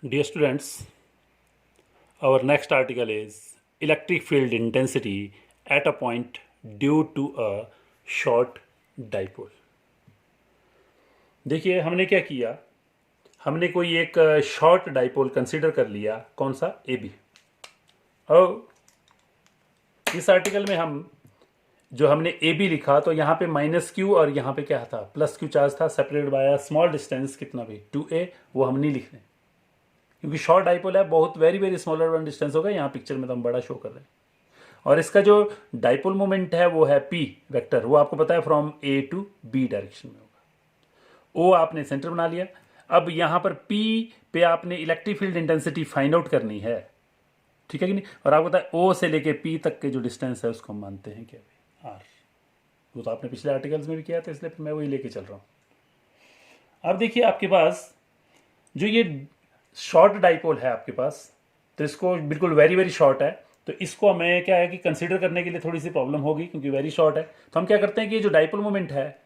Dear students, our next article is electric field intensity at a point due to a short dipole. देखिए हमने क्या किया, हमने कोई एक शॉर्ट डाइपोल कंसीडर कर लिया, कौन सा, ए बी। और इस आर्टिकल में हम जो हमने ए बी लिखा तो यहाँ पे माइनस क्यू और यहाँ पे क्या था, प्लस क्यू चार्ज था, सेपरेटेड बाय स्मॉल डिस्टेंस कितना भी 2a, वो हम नहीं लिख रहे क्योंकि शॉर्ट डाइपोल है, बहुत very very smaller one distance होगा। यहाँ पिक्चर में तो हम बड़ा शो कर रहे हैं। और इसका जो डाइपोल मोमेंट है वो है पी वेक्टर, वो आपको पता है from A to B direction में होगा। ओ आपने सेंटर बना लिया। अब यहाँ पर पी पे आपने electric field intensity find out करनी है, ठीक है कि नहीं। और आपको पता है ओ से लेके पी तक के जो डिस्टेंस है उसको हम मानते हैं क्या भाई, आर। वो तो आपने पिछले आर्टिकल्स में भी किया था, इसलिए फिर मैं वही लेके चल रहा हूँ। अब देखिए आपके पास जो ये शॉर्ट डाइपोल है आपके पास, तो इसको बिल्कुल वेरी वेरी शॉर्ट है, तो इसको हमें क्या है कि कंसीडर करने के लिए थोड़ी सी प्रॉब्लम होगी क्योंकि वेरी शॉर्ट है। तो हम क्या करते हैं कि ये जो डाइपोल मोमेंट है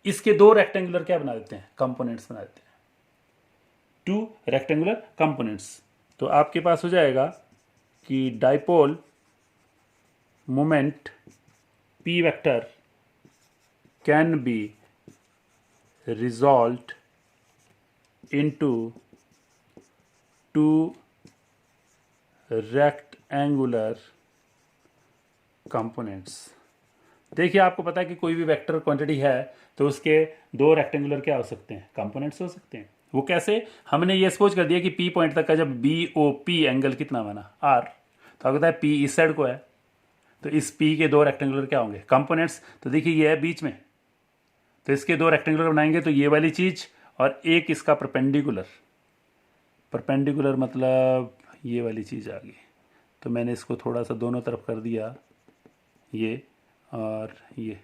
इसके दो रेक्टेंगुलर क्या बना देते हैं, कंपोनेंट्स बना देते हैं, टू रेक्टेंगुलर कंपोनेंट्स। तो आपके पास हो जाएगा कि dipole moment P vector can be resolved into two rectangular components. देखिए आपको पता है कि कोई भी वेक्टर क्वांटिटी है तो उसके दो रेक्टेंगुलर क्या हो सकते हैं, कंपोनेंट्स हो सकते हैं। वो कैसे, हमने ये सपोज कर दिया कि पी पॉइंट तक का जब बी ओ पी एंगल कितना बना आर, तो आपको पता है पी इस साइड को है, तो इस पी के दो रेक्टेंगुलर क्या होंगे, कंपोनेंट्स। तो देखिए ये है बीच में, तो इसके दो रेक्टेंगुलर बनाएंगे तो ये वाली चीज और एक इसका परपेंडिकुलर, परपेंडिकुलर मतलब ये वाली चीज़ आ गई। तो मैंने इसको थोड़ा सा दोनों तरफ कर दिया, ये और ये,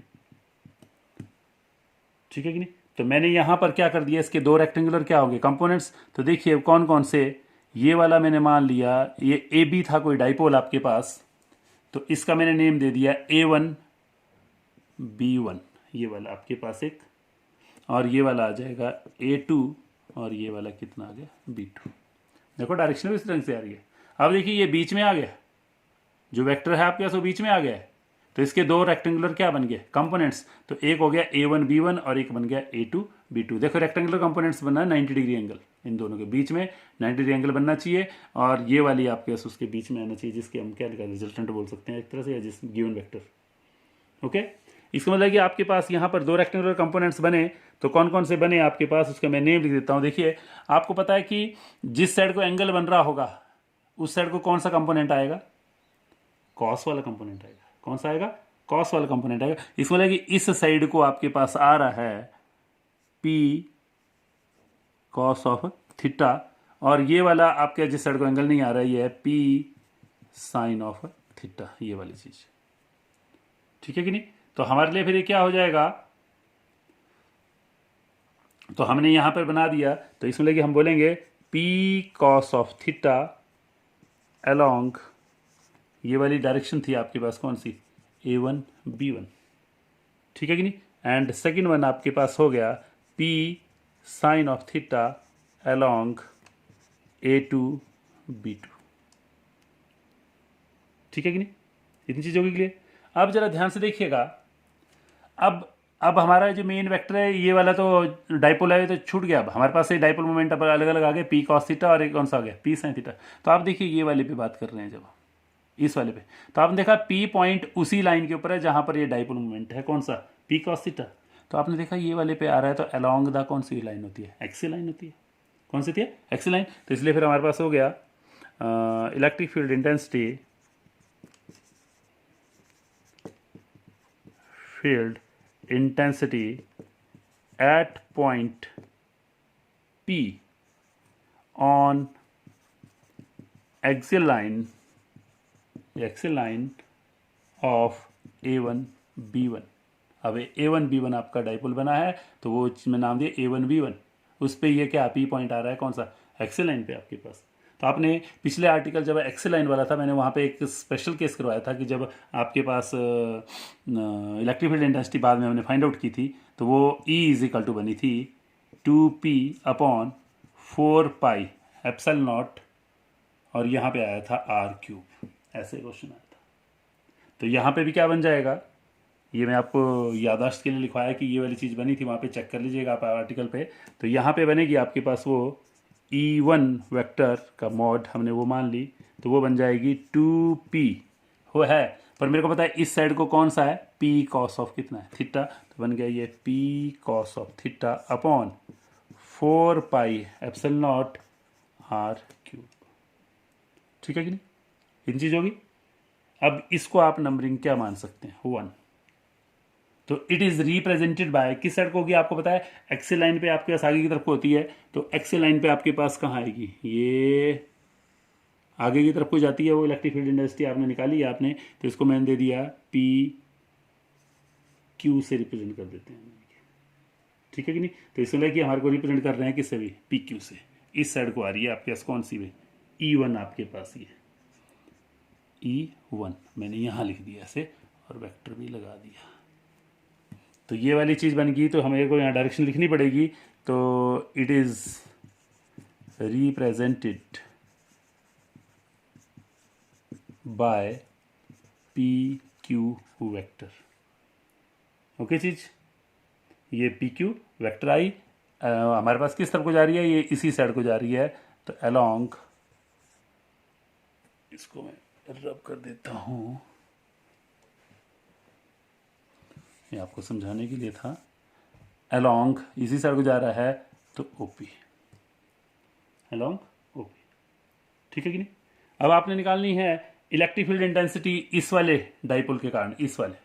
ठीक है कि नहीं। तो मैंने यहाँ पर क्या कर दिया, इसके दो रेक्टेंगुलर क्या होंगे, कंपोनेंट्स। तो देखिए कौन कौन से, ये वाला मैंने मान लिया ये ए बी था कोई डाइपोल आपके पास, तो इसका मैंने नेम दे दिया A1 B1, ये वाला आपके पास एक, और ये वाला आ जाएगा A2 और ये वाला कितना आ गया B2। देखो डायरेक्शन भी इस रंग से आ रही है। अब देखिए ये बीच में आ गया, जो वेक्टर है आपके पास वो बीच में आ गया है, तो इसके दो रेक्टेंगुलर क्या बन गए, कंपोनेंट्स। तो एक हो गया A1 B1 और एक बन गया A2 B2। देखो रेक्टेंगुलर कंपोनेंट्स बनना है 90 डिग्री एंगल, इन दोनों के बीच में 90 डिग्री एंगल बनना चाहिए, और ये वाली आपके पास उसके बीच में आना चाहिए, जिसके हम क्या रिजल्टेंट बोल सकते हैं एक तरह से, या जिस गिवन वेक्टर। ओके, इसका मतलब कि आपके पास यहाँ पर दो रेक्टेंगुलर कंपोनेंट्स बने, तो कौन कौन से बने आपके पास, उसका मैं नेम लिख देता हूँ। देखिए आपको पता है कि जिस साइड को एंगल बन रहा होगा उस साइड को कौन सा कंपोनेंट आएगा, कॉस वाला कंपोनेंट आएगा। कौन सा आएगा, कॉस वाला कंपोनेंट आएगा। इसमें मतलब कि इस साइड को आपके पास आ रहा है पी कॉस ऑफ थीटा, और ये वाला आपके जिस साइड को एंगल नहीं आ रहा है ये है पी साइन ऑफ थीटा, ये वाली चीज, ठीक है कि नहीं। तो हमारे लिए फिर ये क्या हो जाएगा, तो हमने यहां पर बना दिया, तो इसमें लगे हम बोलेंगे P cos of theta along, ये वाली डायरेक्शन थी आपके पास कौन सी, A1 B1, ठीक है कि नहीं। एंड सेकंड वन आपके पास हो गया p sine of theta along A2 B2, ठीक है कि नहीं। इतनी चीज होगी क्लियर। अब जरा ध्यान से देखिएगा, अब हमारा जो मेन वेक्टर है ये वाला तो डाइपोल है, तो छूट गया। अब हमारे पास से डाइपोल मोमेंट अब अलग अलग आ गए, पी कॉस थीटा और एक कौन सा आ गया, पी साइन थीटा। तो आप देखिए ये वाले पे बात कर रहे हैं, जब इस वाले पे, तो आपने देखा पी पॉइंट उसी लाइन के ऊपर है जहां पर ये डाइपोल मोमेंट है, कौन सा, पी कॉस थीटा। तो आपने देखा ये वाले पे आ रहा है, तो अलोंग द कौन सी लाइन होती है, एक्सी लाइन होती है। कौन सी थी, एक्सी लाइन। तो इसलिए फिर हमारे पास हो गया electric field intensity, field intensity at point P on axial line of A1 B1। अब A1 B1 आपका डाइपोल बना है, तो वो मैं नाम दिया A1 B1, उस पर ये क्या पी पॉइंट आ रहा है, कौन सा, एक्सियल लाइन पे आपके पास। तो आपने पिछले आर्टिकल जब एक्सियल लाइन वाला था, मैंने वहाँ पे एक स्पेशल केस करवाया था कि जब आपके पास इलेक्ट्रिक फील्ड इंटेंसिटी बाद में हमने फाइंड आउट की थी, तो वो E इज इक्वल टू बनी थी 2p अपॉन 4 पाई एप्सल नॉट और यहाँ पे आया था आर क्यूब, ऐसे क्वेश्चन आया था। तो यहाँ पे भी क्या बन जाएगा, ये मैं आपको याददाश्त के लिए लिखवाया कि ये वाली चीज़ बनी थी, वहाँ पे चेक कर लीजिएगा आप आर्टिकल पे। तो यहाँ पे बनेगी आपके पास वो E1 वेक्टर का मॉड हमने वो मान ली, तो वो बन जाएगी 2p वो है, पर मेरे को पता है इस साइड को कौन सा है, p कॉस ऑफ कितना है, थीटा, तो बन गया ये p cos of theta upon 4 pi epsilon naught r cube. ठीक है कि नहीं, इन चीज होगी। अब इसको आप नंबरिंग क्या मान सकते हैं, 1। तो इट इज रिप्रेजेंटेड बाय, किस साइड को होगी आपको पता है, एक्सेल लाइन पे आपके पास आगे की तरफ को होती है, तो एक्सेल लाइन पे आपके पास कहाँ आएगी, ये आगे की तरफ को जाती है, वो इलेक्ट्रिक फील्ड इंटेंसिटी आपने निकाली है आपने, तो इसको मैंने दे दिया पी क्यू से रिप्रेजेंट कर देते हैं। ठीक है कि नहीं, तो इसलिए कि हमारे को रिप्रेजेंट कर रहे हैं किससे भी, पी क्यू से। इस साइड को आ रही है आपके पास कौन सी भी, E1 आपके पास ये E1 मैंने यहाँ लिख दिया ऐसे और वेक्टर भी लगा दिया। तो ये वाली चीज़ बन गई, तो हमें को यहाँ डायरेक्शन लिखनी पड़ेगी। तो it is represented by P Q vector. Okay चीज, ये पी क्यू वेक्टर आई हमारे पास किस तरफ को जा रही है, ये इसी साइड को जा रही है, तो अलोंग, इसको मैं रब कर देता हूँ, ये आपको समझाने के लिए था, अलोंग इसी साइड को जा रहा है, तो ओपी, अलोंग ओपी। ठीक है कि नहीं। अब आपने निकालनी है इलेक्ट्रिक फील्ड इंटेंसिटी इस वाले डाइपोल के कारण, इस वाले,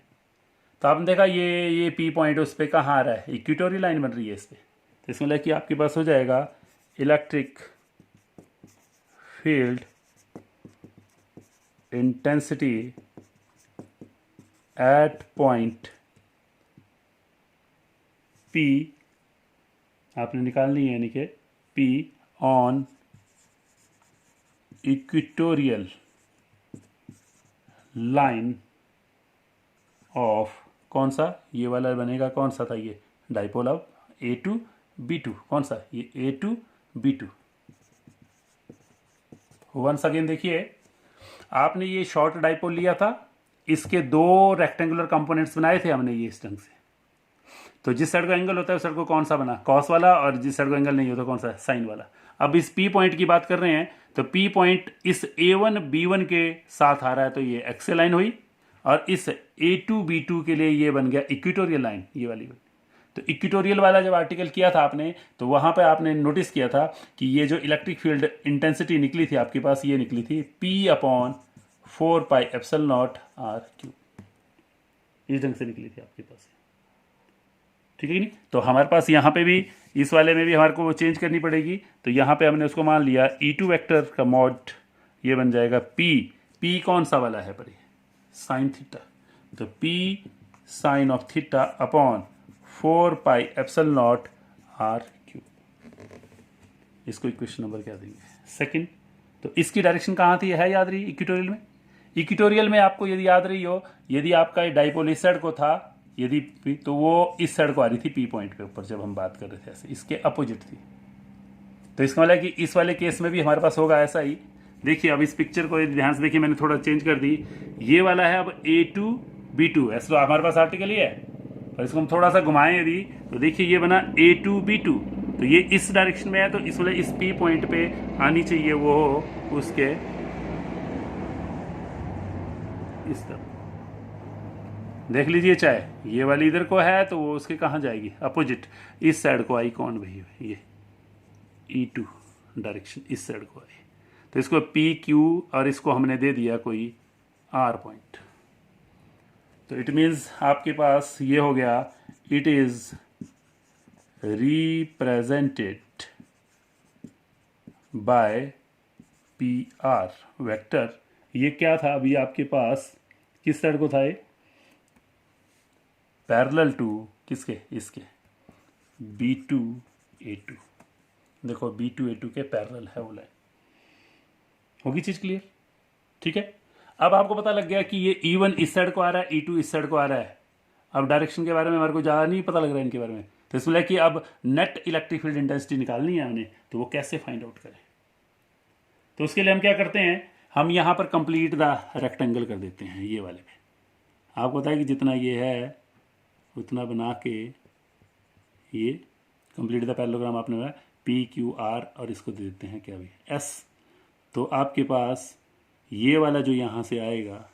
तो आपने देखा ये पी पॉइंट उस पर कहाँ आ रहा है, इक्वेटोरियल लाइन बन रही है इस पर, तो इसमें लगे कि आपके पास हो जाएगा electric field intensity at point P आपने निकालनी है, यानी कि P on equatorial line of, कौन सा, ये वाला बनेगा, कौन सा था ये डाइपोल ऑफ A2 B2, कौन सा, ये A2 B2। वंस अगेन देखिए, आपने ये शॉर्ट डाइपोल लिया था, इसके 2 रेक्टेंगुलर कंपोनेंट्स बनाए थे हमने ये इस ढंग से, तो जिस साइड का एंगल होता है उस साइड को कौन सा बना, कॉस वाला, और जिस साइड का एंगल नहीं होता कौन सा, साइन वाला। अब इस P पॉइंट की बात कर रहे हैं, तो P पॉइंट इस A1 B1 के साथ आ रहा है, तो ये एक्सेल लाइन हुई, और इस A2 B2 के लिए ये बन गया इक्वेटोरियल लाइन, ये वाली। तो इक्वेटोरियल वाला जब आर्टिकल किया था आपने, तो वहां पे आपने नोटिस किया था कि ये जो इलेक्ट्रिक फील्ड इंटेंसिटी निकली थी आपके पास, ये निकली थी P/4 pi epsilon naught r cube, इस ढंग से निकली थी आपके पास। ठीक है कि नहीं, तो हमारे पास यहाँ पे भी, इस वाले में भी हमारे को वो चेंज करनी पड़ेगी, तो यहाँ पे हमने उसको मान लिया E2 वेक्टर का मॉड, ये बन जाएगा P कौन सा वाला है पर, साइन थीटा, तो P sine of theta upon 4 pi epsilon naught r cube. इसको इक्वेशन नंबर क्या देंगे, सेकंड। तो इसकी डायरेक्शन कहाँ थी, है याद रही, इक्वेटोरियल में। इक्वेटोरियल में आपको यदि याद रही हो, यदि आपका डाइपोल इस साइड को था, यदि तो वो इस साइड को आ रही थी P पॉइंट के ऊपर, जब हम बात कर रहे थे ऐसे, इसके अपोजिट थी। तो इसका मतलब कि इस वाले केस में भी हमारे पास होगा ऐसा ही। देखिए अब इस पिक्चर को ध्यान से देखिए, मैंने थोड़ा चेंज कर दी, ये वाला है अब A2 B2, ऐसा तो हमारे पास आर्टिकल ही है, और इसको हम थोड़ा सा घुमाएं यदि, तो देखिए ये बना A2 B2, तो ये इस डायरेक्शन में है, तो इस वाले इस P पॉइंट पे आनी चाहिए वो उसके इस तरफ, देख लीजिए, चाहे ये वाली इधर को है तो वो उसके कहाँ जाएगी, अपोजिट, इस साइड को आई, कौन भाई, ये E2 डायरेक्शन इस साइड को आई, तो इसको PQ और इसको हमने दे दिया कोई R पॉइंट। तो इट मीन्स आपके पास ये हो गया, it is represented by PR vector. ये क्या था अभी आपके पास, किस साइड को था, ये पैरेलल टू किसके, इसके B2 A2, देखो B2 A2 के पैरेलल है वो लाइन, होगी चीज क्लियर। ठीक है, अब आपको पता लग गया कि ये E1 इस साइड को आ रहा है, E2 इस साइड को आ रहा है। अब डायरेक्शन के बारे में हमारे को ज़्यादा नहीं पता लग रहा है इनके बारे में, तो इसमें कि अब नेट इलेक्ट्रिक फील्ड इंटेंसिटी निकालनी है हमने, तो वो कैसे फाइंड आउट करें। तो उसके लिए हम क्या करते हैं, हम यहाँ पर कंप्लीट द रेक्टेंगल कर देते हैं ये वाले पे। आपको पता है कि जितना ये है उतना बना के ये कंप्लीट द पैरेललोग्राम आपने बनाया पी क्यू आर, और इसको दे देते हैं क्या भी एस। तो आपके पास ये वाला जो यहाँ से आएगा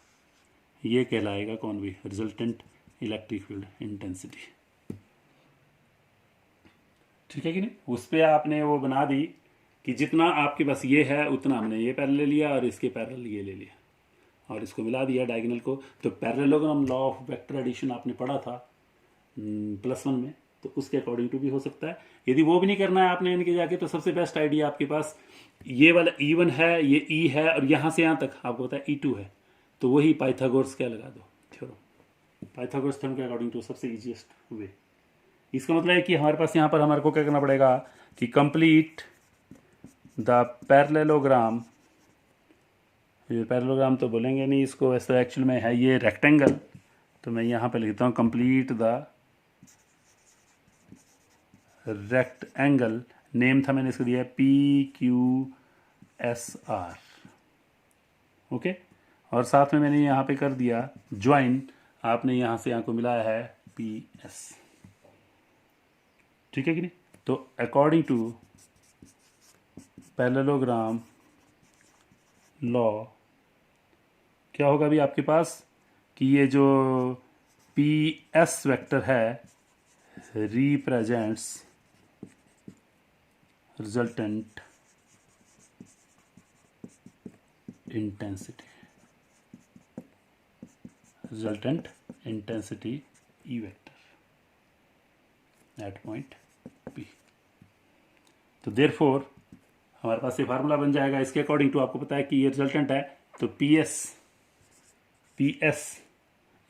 ये कहलाएगा कौन भी, रिजल्टेंट इलेक्ट्रिक फील्ड इंटेंसिटी। ठीक है कि नहीं। उस पर आपने वो बना दी कि जितना आपके पास ये है उतना हमने ये पैरेलल ले लिया और इसके पैरेलल ये ले लिया और इसको मिला दिया डायगोनल को। तो parallelogram law of vector addition आपने पढ़ा था +1 में, तो उसके अकॉर्डिंग टू भी हो सकता है। यदि वो भी नहीं करना है आपने इनके जाके, तो सबसे बेस्ट आइडिया आपके पास ये वाला E1 है, ये E है, और यहाँ से यहाँ तक आपको पता है E2 है, तो वही पाइथागोरस क्या लगा दो थ्योरम। पाइथागोरस थ्योरम के अकॉर्डिंग टू सबसे ईजिएस्ट वे। इसका मतलब है कि हमारे पास यहाँ पर हमारे को क्या करना पड़ेगा कि कंप्लीट द पैरेललोग्राम, ये पैरेललोग्राम तो बोलेंगे नहीं इसको, वैसे एक्चुअल में है ये रेक्टेंगल, तो मैं यहाँ पे लिखता हूँ कंप्लीट द रेक्टेंगल, नेम था मैंने इसको दिया PQSR, ओके। और साथ में मैंने यहाँ पे कर दिया ज्वाइन, आपने यहाँ से यहाँ को मिलाया है PS, ठीक है कि नहीं। तो अकॉर्डिंग टू पैरेललोग्राम लॉ क्या होगा अभी आपके पास कि ये जो PS वेक्टर है represents resultant intensity, resultant intensity E vector eight point P। तो देयरफॉर हमारे पास ये फार्मूला बन जाएगा इसके अकॉर्डिंग टू, आपको पता है कि ये रिजल्टेंट है, तो PS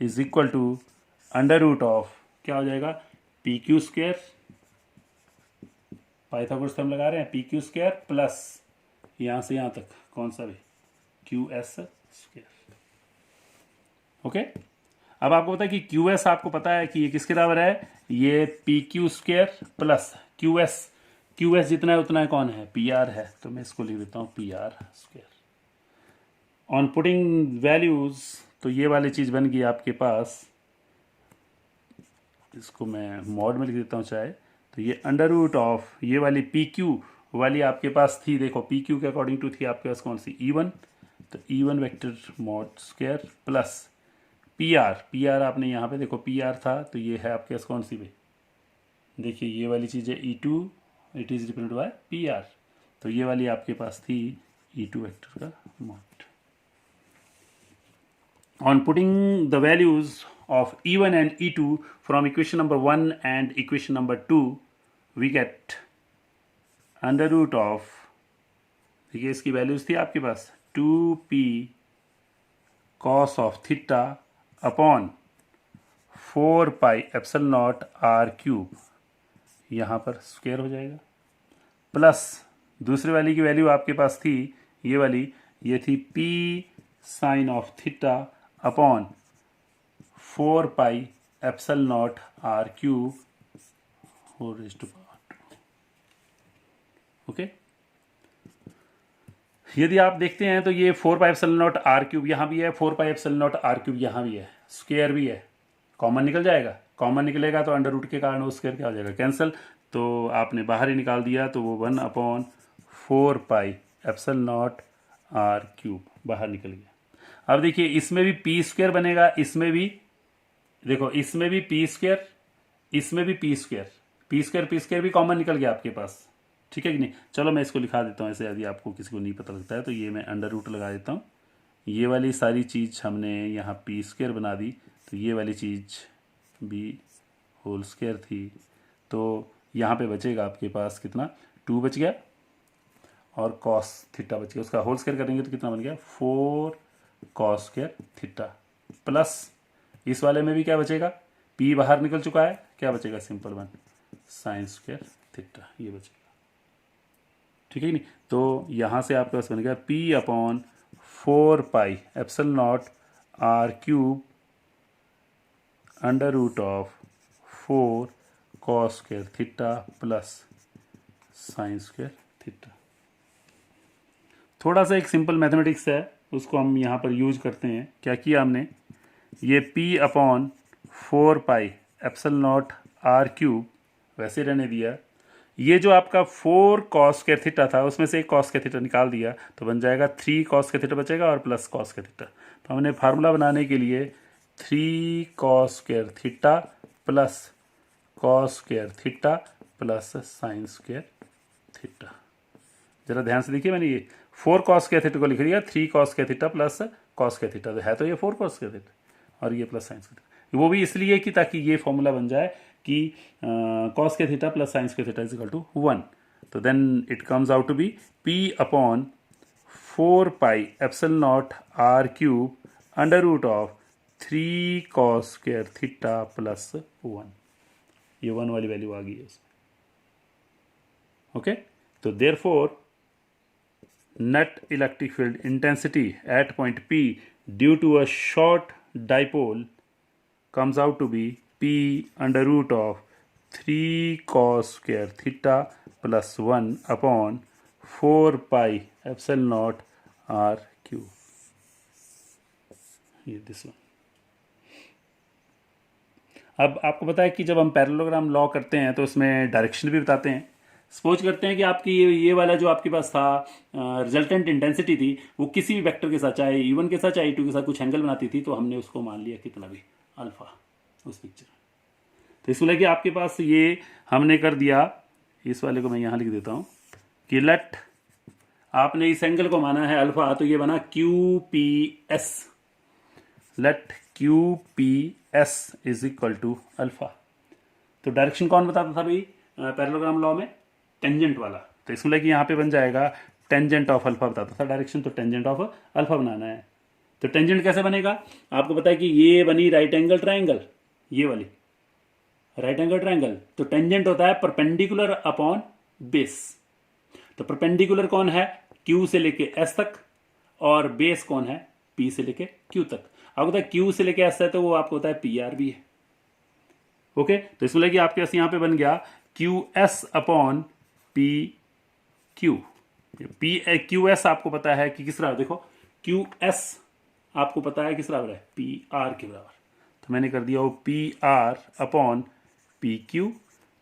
is equal to under root of क्या हो जाएगा PQ², पाइथागोरस थ्योरम लगा रहे हैं, PQ² प्लस यहाँ से यहाँ तक कौन सा भी QS², ओके। अब आपको पता है कि QS आपको पता है कि ये किसके बराबर है, ये PQ² प्लस QS जितना है उतना है कौन है, PR है, तो मैं इसको लिख देता हूँ PR²। ऑन पुटिंग वैल्यूज तो ये वाली चीज बन गई आपके पास, इसको मैं मॉड में लिख देता हूँ चाहे, तो ये अंडर रूट ऑफ ये वाली PQ वाली आपके पास थी, देखो PQ के अकॉर्डिंग टू थी आपके पास कौन सी E1, तो E1 vector mod square plus PR आपने यहाँ पे देखो PR था, तो ये है आपके पास कौन सी भी, देखिए ये वाली चीज़ है E2, it is represented by PR, तो ये वाली आपके पास थी E2 वेक्टर का mod. On putting the values of E1 and E2 from equation number 1 and equation number 2, we get under root of, देखिए इसकी वैल्यूज थी आपके पास 2p cos of theta upon 4 pi epsilon naught r cube, यहाँ पर square हो जाएगा, plus दूसरी वाली की वैल्यू आपके पास थी ये वाली, ये थी p sine of theta upon 4 pi epsilon naught r cube whole raised to power 2, okay. यदि आप देखते हैं तो ये 4 pi epsilon naught r cube यहाँ भी है, 4 pi epsilon naught r cube यहाँ भी है, स्क्वायर भी है, कॉमन निकल जाएगा, कॉमन निकलेगा तो अंडर रूट के कारण वो स्क्वायर क्या हो जाएगा, कैंसिल, तो आपने बाहर ही निकाल दिया, तो वो 1/4 पाई एप्सिलॉन नॉट r क्यूब बाहर निकल गया। अब देखिए इसमें भी p² बनेगा, इसमें भी देखो, इसमें भी p², इसमें भी p² भी कॉमन निकल गया आपके पास, ठीक है कि नहीं। चलो मैं इसको लिखा देता हूँ ऐसे, यदि आपको किसी को नहीं पता लगता है तो ये मैं अंडर रूट लगा देता हूँ, ये वाली सारी चीज़ हमने यहाँ p² बना दी, तो ये वाली चीज़ भी होल स्क्वायर थी, तो यहाँ पे बचेगा आपके पास कितना, 2 बच गया और cos थीटा बच गया, उसका होल स्क्वायर करेंगे तो कितना बन गया 4 cos स्क्वायर थीटा, प्लस इस वाले में भी क्या बचेगा, p बाहर निकल चुका है, क्या बचेगा सिंपल 1 साइन स्क्वायर थीटा, ये बचेगा, ठीक है नहीं। तो यहाँ से आपके पास बन गया p/4 pi epsilon naught r cube under root of 4 cos square theta plus sine square theta. थोड़ा सा एक सिंपल मैथमेटिक्स है, उसको हम यहाँ पर यूज करते हैं। क्या किया हमने, ये p upon 4 pi epsilon naught r cube वैसे रहने दिया। ये जो आपका 4 कॉस स्क्वायर थीटा था उसमें से एक कॉस स्क्वायर थीटा निकाल दिया तो बन जाएगा 3 कॉस स्क्वायर थीटा बचेगा और प्लस कॉस स्क्वायर थीटा। तो हमने फार्मूला बनाने के लिए 3 cos square theta plus cos square theta plus sine square theta. जरा ध्यान से देखिए, मैंने ये 4 कॉस स्क्वायर थीटा को लिख दिया 3 cos square theta plus cos square theta, तो है तो ये 4 कॉस स्क्वायर थीटा और ये प्लस साइन स्क्वायर थीटा। वो भी इसलिए कि ताकि ये फॉर्मूला बन जाए कि cos square theta plus sine square theta is equal to 1। तो then it comes out to be p upon 4 pi epsilon naught r cube under root of 3 cos square theta plus 1। ये 1 वाली value आ गई है इसमें। Okay, तो therefore net electric field intensity at point P due to a short dipole comes out to be P under root of 3 cos square theta plus 1 upon 4 pi epsilon naught r cube. ये this one. अब आपको पता है कि जब हम parallelogram law करते हैं तो उसमें डायरेक्शन भी बताते हैं। सपोज करते हैं कि आपकी ये वाला जो आपके पास था रिजल्टेंट इंटेंसिटी थी वो किसी भी वेक्टर के साथ, चाहे E1 के साथ चाहे E2 के साथ कुछ एंगल बनाती थी, तो हमने उसको मान लिया कितना भी अल्फा उस पिक्चर। तो इसको लेके आपके पास ये हमने कर दिया, इस वाले को मैं यहाँ लिख देता हूँ कि लेट आपने इस एंगल को माना है अल्फा, तो ये बना QPS। Let QPS is equal to alpha. तो डायरेक्शन कौन बताता था भाई पैरेललोग्राम लॉ में? टेंजेंट वाला। तो इसमें लेके यहाँ पे बन जाएगा टेंजेंट ऑफ अल्फा बताता था डायरेक्शन, तो टेंजेंट ऑफ अल्फा बनाना है। तो टेंजेंट कैसे बनेगा? आपको पता है कि ये बनी राइट एंगल ट्राइंगल, ये वाली राइट एंगल ट्राइंगल, तो टेंजेंट होता है परपेंडिकुलर अपॉन बेस। तो परपेंडिकुलर कौन है? Q से लेके S तक, और बेस कौन है? P से लेके Q तक। आपको पता है Q से लेके S है तो वो आपको होता है PR भी है। ओके, तो इसमें लगी आपके पास यहाँ पे बन गया QS अपॉन PQ। QS आपको पता है कि किस बराबर, देखो QS आपको पता है किस बराबर है? PR के बराबर। तो मैंने कर दिया वो PR अपॉन PQ।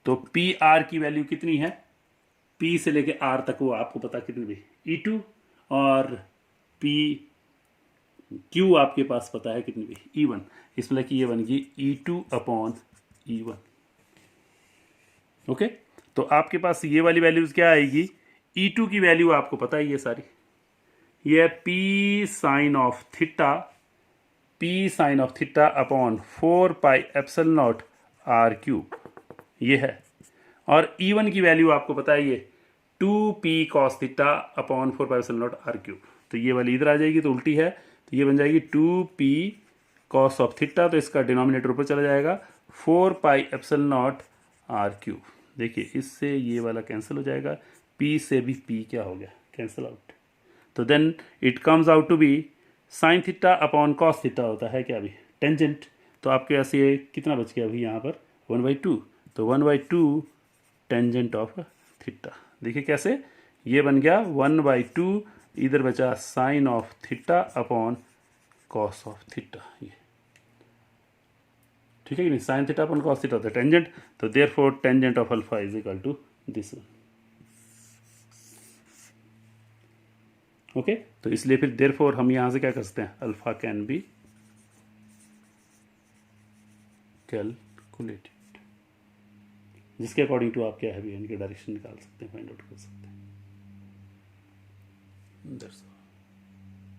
तो PR की वैल्यू कितनी है? P से लेके R तक वो आपको पता कितनी भी E2, और PQ आपके पास पता है कितनी भी E1। इसमें लगी ये बन गई E2 अपॉन E1। ओके, तो आपके पास ये वाली वैल्यूज क्या आएगी? E2 की वैल्यू आपको पता है ये सारी, ये है P sine of theta upon 4 pi epsilon naught R cube, ये है। और E1 की वैल्यू आपको पता है ये 2P cos theta upon 4 pi epsilon naught R cube. तो ये वाली इधर आ जाएगी तो उल्टी है, तो ये बन जाएगी 2P cos ऑफ थीटा, तो इसका डिनोमिनेटर ऊपर चला जाएगा 4 pi epsilon naught R cube. देखिए इससे ये वाला कैंसिल हो जाएगा, P से भी P क्या हो गया? Cancel out. तो then it comes out to be sine theta upon cos theta होता है क्या अभी? टेंजेंट। तो आपके पास ये कितना बच गया अभी यहाँ पर? 1/2। तो 1/2 टेंजेंट ऑफ थीटा। देखिए कैसे ये बन गया 1/2, इधर बचा sine of theta upon cos of theta. ये ठीक है कि नहीं? Sine theta upon cos theta होता है टेंजेंट। तो therefore tangent of alpha is equal to this one. Okay, तो इसलिए फिर देयरफॉर हम यहां से क्या कर सकते हैं? अल्फा कैन बी कैलकुलेटेड, जिसके अकॉर्डिंग टू आप क्या है भी इनके डायरेक्शन निकाल सकते हैं, फाइंड आउट कर सकते हैं। That's all.